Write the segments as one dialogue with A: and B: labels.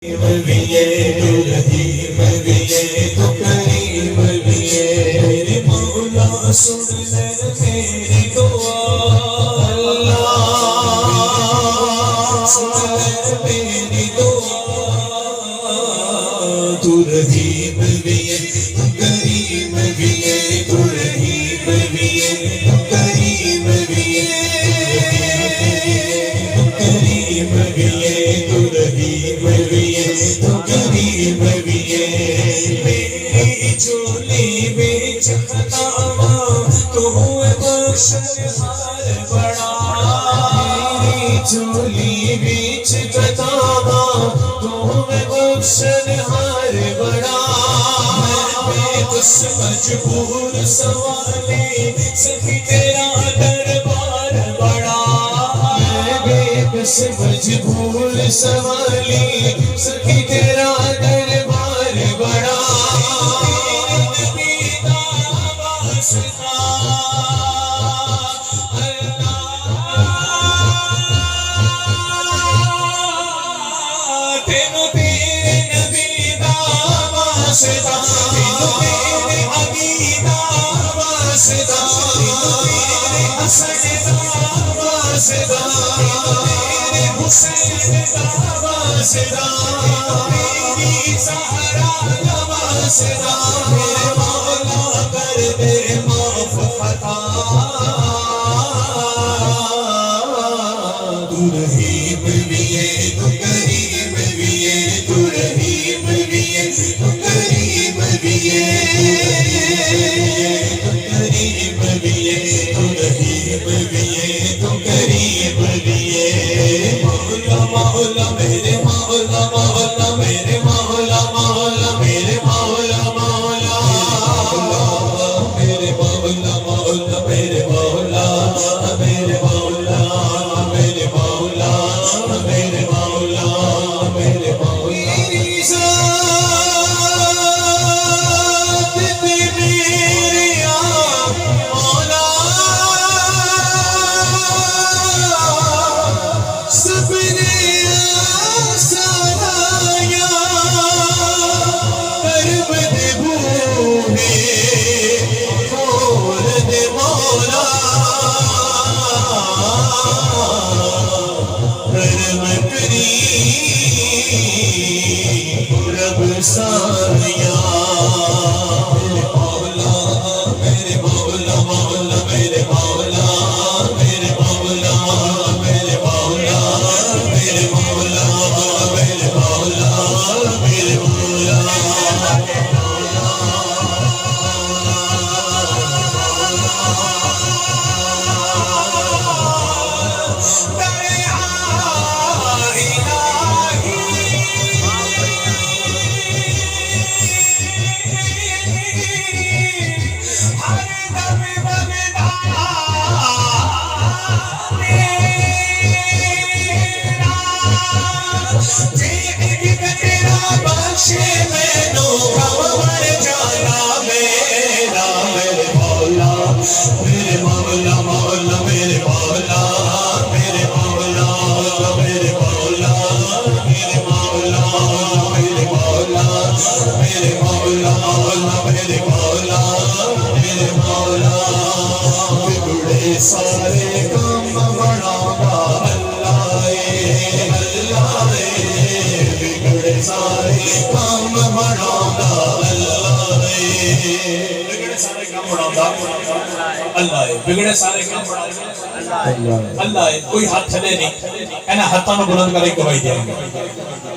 A: मेरे मौला सुन ले मेरी दुआ, अल्लाह सुन ले मेरी दुआ। तू रहीम भी है, तू करीम भी है, तू रहीम भी है, तू करीम भी है, तू करीम भी है, तू रहीम भी है, तू करीम भी है। मेरी झोली बेच खतावा तो हुए बख्शनहार बड़ा, मेरी झोली बेच खतावा तो हुए बख्शनहार बड़ा। बेबस मजबूर सवाले सभी तेरा दरबार बड़ा, बेबस मजबूर सवाले सभी तेरा दरबार बड़ा। तेनू तेरे नबी दा वास्ता, तेनू तेरे अबी दा वास्ता, तेनू तेरे हसन दा वास्ता, तेरे हुसैन दा वास्ता, तेरी ज़हरा दा वास्ता। मेरे मौला कर दे माफ खता, तू रहीम भी है, तू करीम भी है, तू रहीम भी है, तू करीम भी है, तू करीम भी है, तू रहीम भी है, तू करीम भी है। मौला मौला मेरे मौला, मौला मेरे मौला, मौला मेरे मौला, मौला मेरे मौला, मौला मेरे मौला, मेरे मौला, मेरे मौला, मेरे मौला, मेरे मौला। मेरी ज़ात तेरी मौला सबने आसाया, करब दे बूहे खोल दे मौला, करम करी रब साया। मेरे मौला, मेरे मौला, मौला मेरे मौला, मेरे मौला, मेरे मौला, मेरे मौला, मेरे मौला, मेरे मौला। मेरे मौला, मौला मेरे मौला, मेरे मौला, मेरे मौला, मेरे मौला, मेरे मौला, मेरे मौला, मेरे मौला, मेरे मौला। बिगड़े सारे काम बनावा अल्लाह, अल्लाह बिगड़े सारे काम बनावा अल्लाह, बिगड़े सारे काम बनावा अल्लाह, बिगड़े सारे काम अल्लाह। कोई हाथ चले नहीं, एना हाथों को बुलंद करके गवाही देंगे,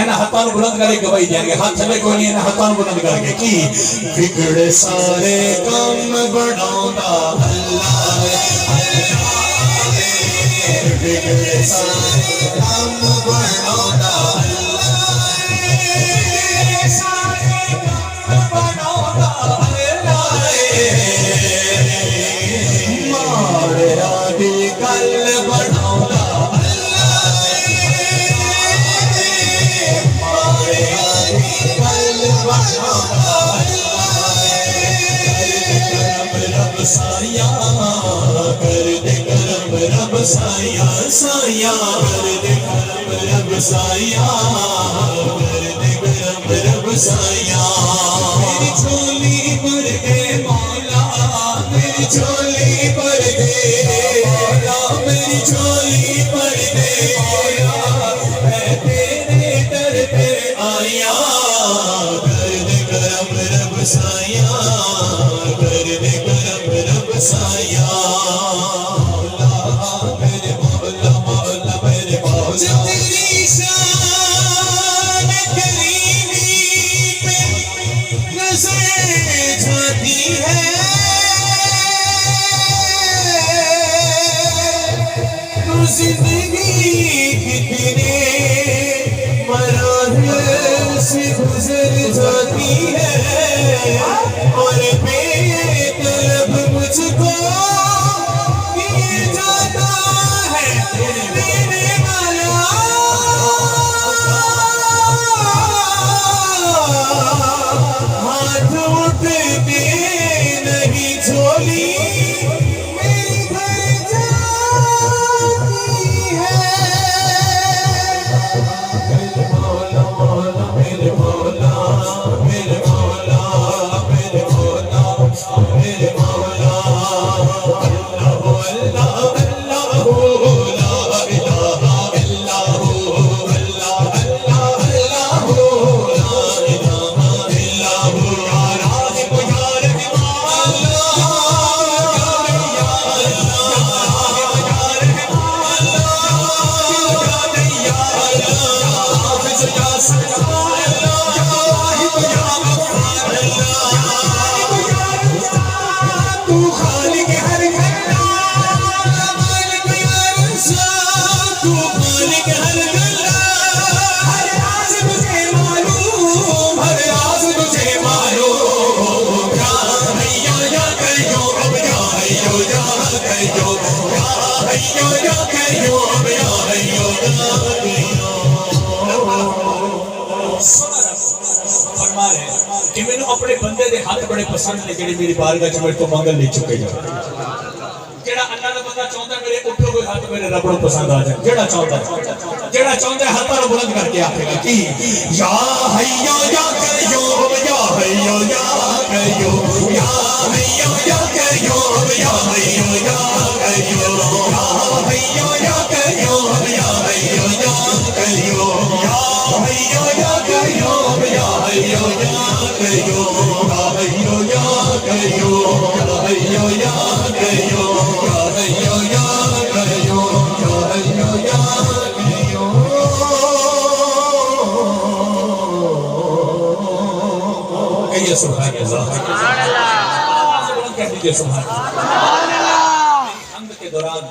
A: एना हाथों को बुलंद करके गवाही देंगे। हाथ चले कोई नहीं, एना हाथों को बुलंद करके की बिगड़े सारे काम बनाता अल्लाह, बिगड़े सारे काम बनाता अल्लाह, सारे काम बनाता अल्लाह। मारिया दी गल बनाता अल्लाह, मारिया दी गल बनाता अल्लाह। रब साया कर दे करम, रब साया साया कर दे करम, रब साया कर साया कर दे करम रब साया कर दे करम रब साया मेरे मौला मौला मेरे मौला तेरी शान करीमी पे नजर जाती है तो जिंदगी कितने मराहिल से गुजर जाती है और बेतलब मुझको ये जाता है देने वाला हाथ उठते नहीं झोली मेरी घर जाती है मेरे मौला मेरे मौला मेरे मौला मेरे मौला अल्लाह अल्लाह अल्लाह ला इलाहा इल्लल्लाहु अल्लाह अल्लाह अल्लाह ला इलाहा इल्लल्लाहु या राज़िक़ या रहमान या तू खालिक हर गल्ला मालिक या रज़्ज़ाक़ तू खालिक हर गल्ला हर राज़ तुझे मालूम हर राज़ तुझे मालूम या हय्यो या कय्यूम या हय्यो या कय्यूम या हय्यो या कय्यूम या हय्यो या फरमा रहे कि मैंने अपने बंदे दे हाथ बड़े पसंद ने जेड़े मेरी बारगाह च मेरे तो मंगल नहीं चुके जा जेड़ा अल्लाह दा बंदा चाहता मेरे उठो कोई हाथ मेरे रब को पसंद आ जाए जेड़ा चाहता हाथ रो बुलंद करके आखेगा कि या हय्यो या कय्यूम या हय्यो या कय्यूम या हय्यो या कय्यूम या हय्यो या कय्यूम या हय्यो या कय्यूम या हय्यो या कय्यूम या हय्यो या कय्यूम या हय्यो या कय्यूम या हय्यो या कय्यूम या हय्यो या कय्यूम या हय्यो या कय्यूम या हय्यो या कय्यूम कहिए सुभान अल्लाह आवाज़ बुलंद कर दीजिए सुभान अल्लाह हमद के दौरान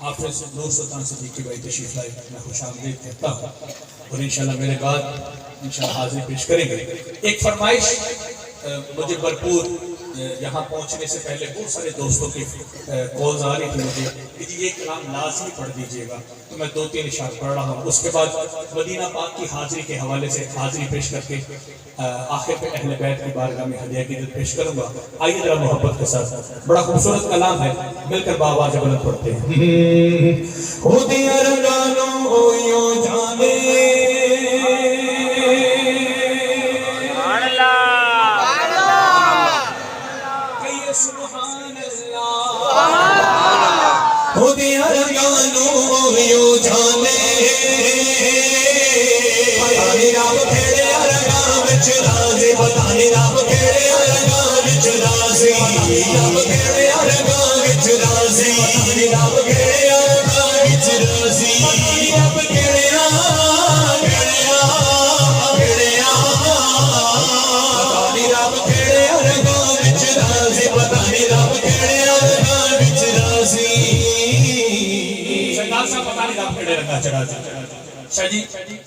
A: हाफिज़ नूर सुल्तान सिद्दीकी भाई तशरीफ लाए मैं खुशामदीद कहता हूँ और इंशाल्लाह मेरे बाद इंशाल्लाह हाजिरी पेश करेंगे। एक फरमाइश मुझे भरपूर यहाँ पहुँचने से पहले बहुत सारे दोस्तों की कॉल्स आ रही थी मुझे कि ये कलाम लाजमी पढ़ दीजिएगा तो मैं 2-3 इशार पढ़ रहा हूँ। उसके बाद मदीना पाक की हाजिरी के हवाले से हाजिरी पेश करके आखिर पे अहले बैत की बारगाह में हदिया की पेश करूंगा। आइए जरा मोहब्बत के साथ बड़ा खूबसूरत कलाम है मिलकर बावाज़ बुलंद पढ़ते हैं।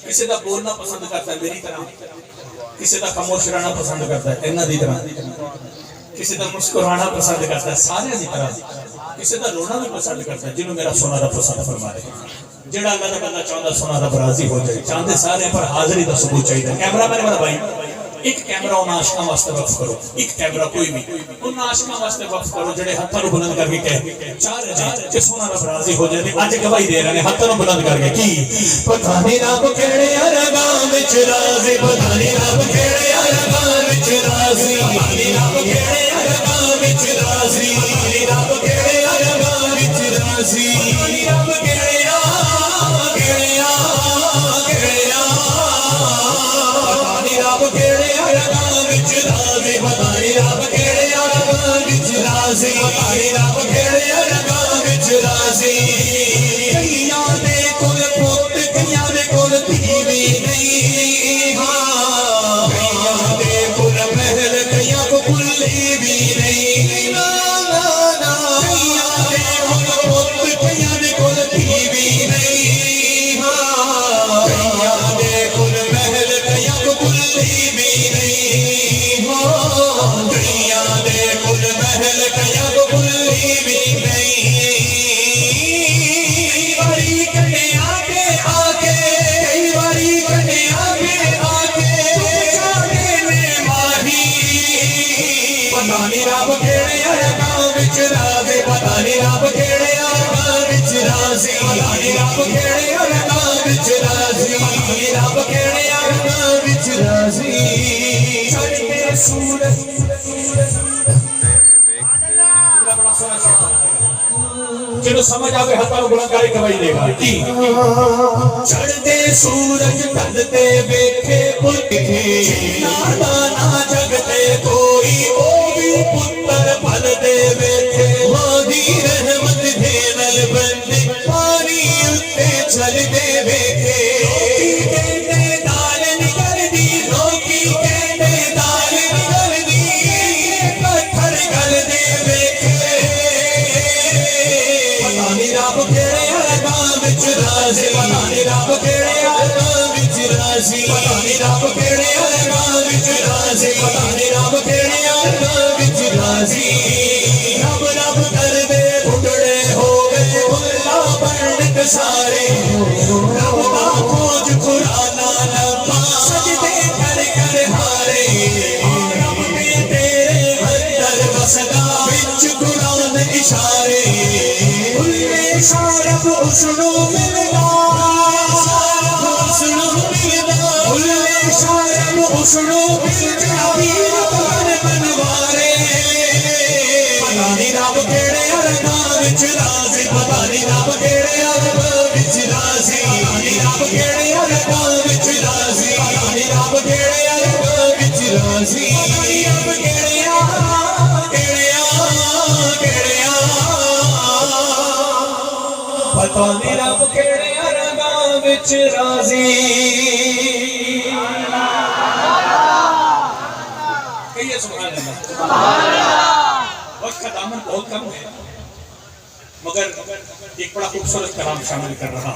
A: किसी का बोलना पसंद करता है मेरी तरह, किसी का खामोश रहना पसंद करता है इन्हां दी तरह, किसी का मुस्कुराना पसंद करता है सारे दी तरह, किसी का रोना भी पसंद करता है जिन्होंने मेरा सोना रब पसंद फरमा रहे। जेड़ा अल्लाह दा बंदा चाहता सोना रब राजी हो जाए, चाहते सारे पर हाजिरी दा सबूत चाहिए। कैमरा मैन मेरा भाई एक कैमरा उन आशिकां वास्ते वक्फ करो, एक कैमरा कोई भी उन आशिकां वास्ते वक्फ करो जेड़े हत्थां नूं बुलंद करके कह चाह रहे जे सोना रब राजी हो जाए। अज गवाही दे रहे हैं हत्थां नूं बुलंद करके कि पता नहीं रब केड़े अरगां विच राजी, पता नहीं रब केड़े अरगां विच राजी, पता नहीं रब केड़े अरगां विच राजी, पता नहीं रब केड़े अरगां विच राजी, पता नहीं रब केड़े केड़े रंगां विच राज़ी पता नहीं रब केड़े रंगां विच राज़ी पता नहीं रब केड़े रंगां विच राज़ी कईयां दे कोल पुत कईयां दे कोल धी भी नहीं हाँ कईयां दे कोल महल कईयां को कुल्ली भी नहीं ना ना ना कईयां दे कोल पुत कईयां दे कोल धी भी नहीं हाँ कईयां दे कोल महल कईयां को कुल्ली भी नहीं हाँ कईयां दे कोल महल कईयां को कुल्ली भी नहीं कई बारी कन्या के आके कई बारी कन्या के आके जाने में माही पता नहीं रब केड़े रंगां विच राज़ी पता नहीं रब केड़े रंगां विच राज़ी पता नहीं रब केड़े रंगां विच राज़ी पता नहीं रब केड़े रंगां विच राज़ी चढ़ते सूरज जिन्हों समझ आवे हाथों में बुलंदकारी करवाई देगा चढ़ते सूरज ढलते वेखे पुरखे नादाना जगते कोई ओ भी पुत्र पलते वेखे मादी रहमत दे नल बंदे पानी उत्ते चलते वेखे रोकी कहते दाल निकल दी रोकी कहते दाल निकल दी पत्थर गल दे वेखे पता नहीं रब केड़े रंगां विच राज़ी पता नहीं रब केड़े रंगां विच राज़ी पता नहीं रब केड़े रंगां विच राज़ी पता नहीं रब केड़े रंगां विच राज़ी रब रब करदे बुढ़ड़े हो गए भुल्ला पंडित सारे रब दा खोज खुराना लम्मा सजदे कर कर हारे रब ने तेरे अंदर बसदा विच कुरान इशारे सारब उसनो मिलदा उसनो मिलदा उल्ले सारब उसनो मिलदा वीर पार बनवारे पता नहीं रब केड़े रंगां विच राज़ी पता नहीं रब केड़े रंगां विच राज़ी पता नहीं रब केड़े रंगां विच राज़ी पता नहीं रब केड़े रंगां विच राज़ी पता नहीं रब केड़े पता नहीं रब केड़े रंगां विच राज़ी कहिए सुभान अल्लाह वक्त का दामन बहुत कम है मगर एक बड़ा खूबसूरत कलाम शामिल कर रहा